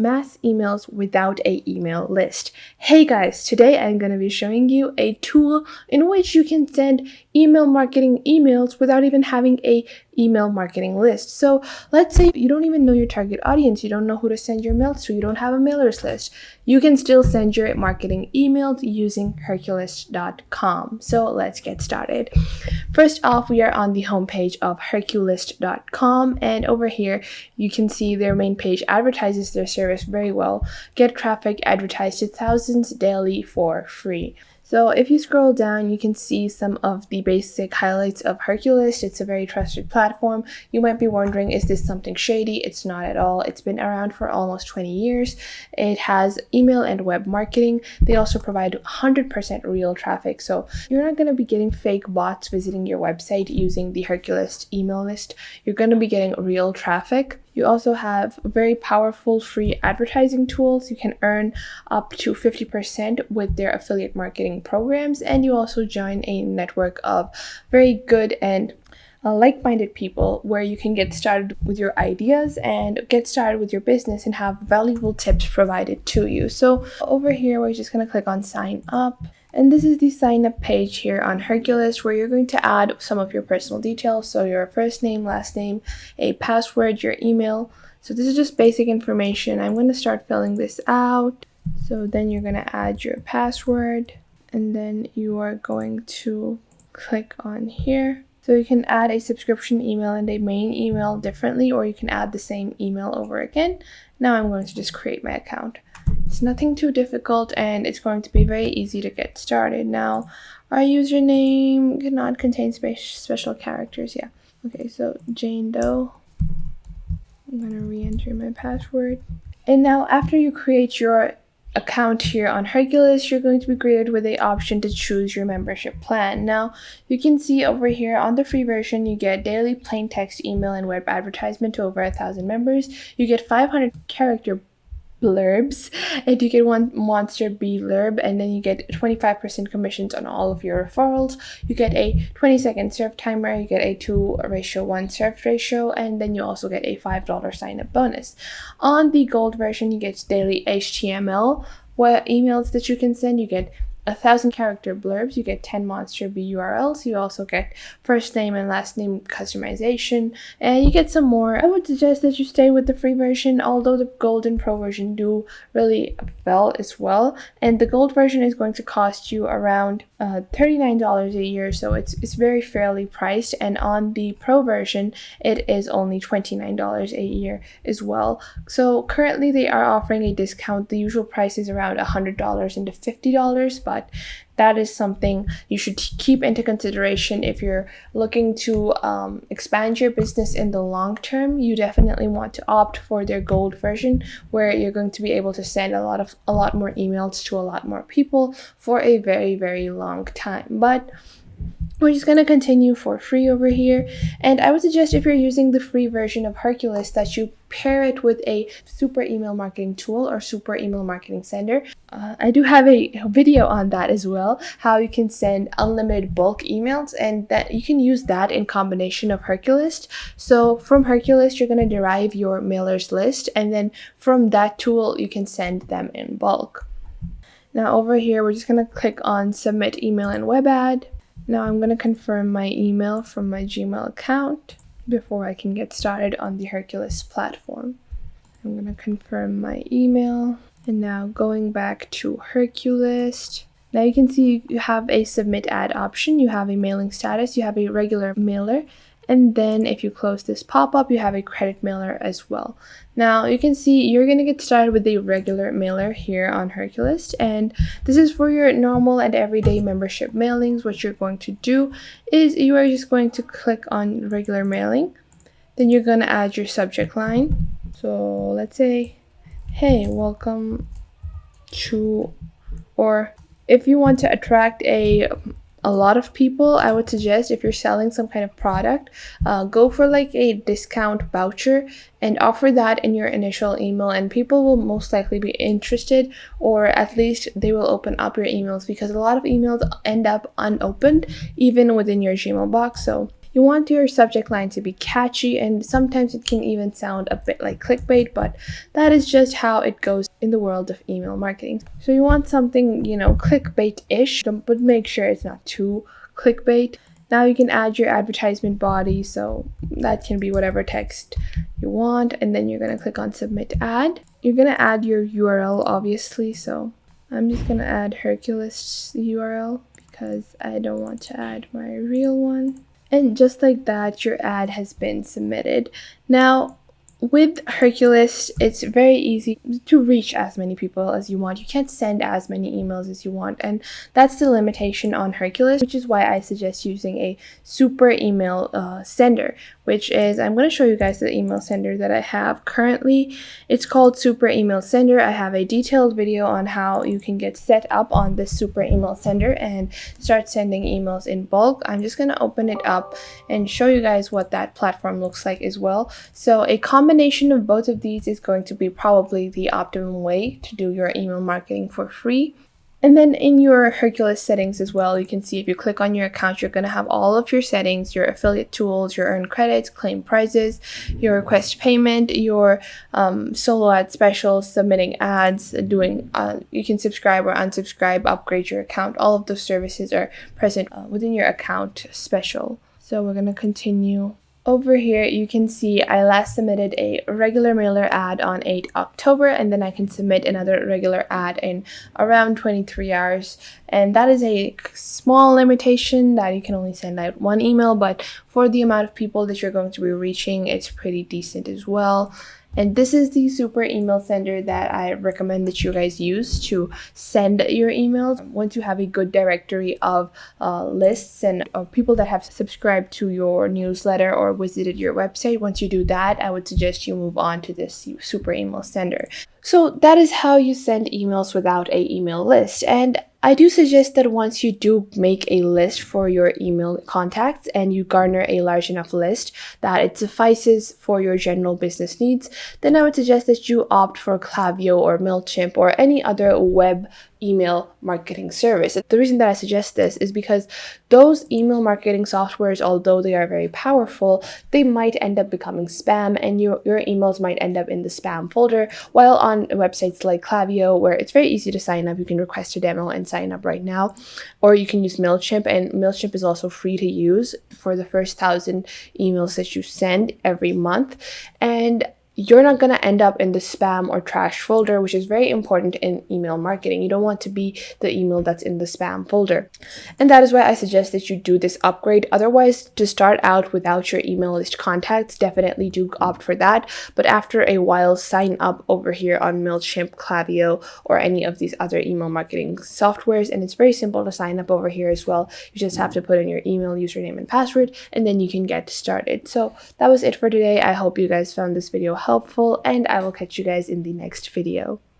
mass emails without a email list. Hey guys, today I'm going to be showing you a tool in which you can send email marketing emails without even having a email marketing list. So let's say you don't even know your target audience, you don't know who to send your mails to, you don't have a mailers list. You can still send your marketing emails using Hercules.com. So let's get started. First off, we are on the homepage of Hercules.com, and over here you can see their main page advertises their service very well. Get traffic, advertised to thousands daily for free. So if you scroll down, you can see some of the basic highlights of Hercules. It's a very trusted platform. You might be wondering, is this something shady? It's not at all. It's been around for almost 20 years. It has email and web marketing. They also provide 100% real traffic. So you're not going to be getting fake bots visiting your website using the Hercules email list. You're going to be getting real traffic. You also have very powerful free advertising tools. You can earn up to 50% with their affiliate marketing programs, and you also join a network of very good and like-minded people where you can get started with your ideas and get started with your business and have valuable tips provided to you. So over here, we're just going to click on sign up. And this is the sign up page here on Hercules where you're going to add some of your personal details. So your first name, last name, a password, your email. So this is just basic information. I'm going to start filling this out. So then you're going to add your password and then you are going to click on here. So you can add a subscription email and a main email differently, or you can add the same email over again. Now I'm going to just create my account. It's nothing too difficult and it's going to be very easy to get started. Now, our username cannot contain special characters. Yeah. Okay, so Jane Doe. I'm going to re-enter my password. And now after you create your account here on Hercules, you're going to be greeted with the option to choose your membership plan. Now, you can see over here on the free version, you get daily plain text, email, and web advertisement to over 1,000 members. You get 500 character blurbs, and you get one monster bee blurb, and then you get 25% commissions on all of your referrals. You get a 20-second serve timer, you get a 2:1 serve ratio, and then you also get a $5 sign-up bonus. On the gold version, you get daily HTML emails that you can send. You get 1,000 character blurbs, you get 10 monster B URLs, you also get first name and last name customization, and you get some more. I would suggest that you stay with the free version, although the gold and pro version do really well as well. And the gold version is going to cost you around $39 a year, so it's very fairly priced. And on the pro version, it is only $29 a year as well. So currently they are offering a discount. The usual price is around $100 into $50, but that is something you should keep into consideration if you're looking to expand your business in the long term. You definitely want to opt for their gold version, where you're going to be able to send a lot more emails to a lot more people for a very, very long time. But we're just going to continue for free over here. And I would suggest, if you're using the free version of Hercules, that you pair it with a super email marketing tool or super email marketing sender. I do have a video on that as well, how you can send unlimited bulk emails, and that you can use that in combination of Hercules. So from Hercules, you're going to derive your mailers list, and then from that tool, you can send them in bulk. Now over here, we're just going to click on submit email and web ad. Now I'm going to confirm my email from my Gmail account before I can get started on the Hercules platform. I'm going to confirm my email. And now going back to Hercules. Now you can see you have a submit ad option, you have a mailing status, you have a regular mailer, and then if you close this pop-up, you have a credit mailer as well. Now you can see you're going to get started with the regular mailer here on Hercules, and this is for your normal and everyday membership mailings. What you're going to do is you are just going to click on regular mailing, then you're going to add your subject line. So let's say, hey, welcome to, or if you want to attract a lot of people, I would suggest, if you're selling some kind of product, go for like a discount voucher and offer that in your initial email, and people will most likely be interested, or at least they will open up your emails, because a lot of emails end up unopened even within your Gmail box. So You want your subject line to be catchy, and sometimes it can even sound a bit like clickbait, but that is just how it goes in the world of email marketing. So you want something, clickbait-ish, but make sure it's not too clickbait. Now you can add your advertisement body, so that can be whatever text you want, and then you're going to click on submit ad. You're going to add your URL, obviously, so I'm just going to add Hercules URL because I don't want to add my real one. And just like that, your ad has been submitted. Now, with Hercules, it's very easy to reach as many people as you want. You can't send as many emails as you want, and that's the limitation on Hercules, which is why I suggest using a super email sender, which is, I'm going to show you guys the email sender that I have currently. It's called Super Email Sender. I have a detailed video on how you can get set up on this super email sender and start sending emails in bulk. I'm just going to open it up and show you guys what that platform looks like as well. So a combination of both of these is going to be probably the optimum way to do your email marketing for free. And then in your Hercules settings as well, you can see if you click on your account, you're going to have all of your settings, your affiliate tools, your earn credits, claim prizes, your request payment, your solo ad specials, submitting ads, doing, you can subscribe or unsubscribe, upgrade your account. All of those services are present within your account special. So we're going to continue. Over here, you can see I last submitted a regular mailer ad on 8 October, and then I can submit another regular ad in around 23 hours. And that is a small limitation that you can only send out one email, but for the amount of people that you're going to be reaching, it's pretty decent as well. And this is the super email sender that I recommend that you guys use to send your emails. Once you have a good directory of lists and people that have subscribed to your newsletter or visited your website, once you do that, I would suggest you move on to this super email sender. So that is how you send emails without an email list. And I do suggest that once you do make a list for your email contacts and you garner a large enough list that it suffices for your general business needs, then I would suggest that you opt for Klaviyo or MailChimp or any other web email marketing service. The reason that I suggest this is because those email marketing softwares, although they are very powerful, they might end up becoming spam, and your emails might end up in the spam folder. While on websites like Klaviyo, where it's very easy to sign up, you can request a demo and sign up right now, or you can use MailChimp, and MailChimp is also free to use for the first 1,000 emails that you send every month. And you're not going to end up in the spam or trash folder, which is very important in email marketing. You don't want to be the email that's in the spam folder. And that is why I suggest that you do this upgrade. Otherwise, to start out without your email list contacts, definitely do opt for that. But after a while, sign up over here on MailChimp, Klaviyo, or any of these other email marketing softwares. And it's very simple to sign up over here as well. You just have to put in your email, username, and password, and then you can get started. So that was it for today. I hope you guys found this video helpful, and I will catch you guys in the next video.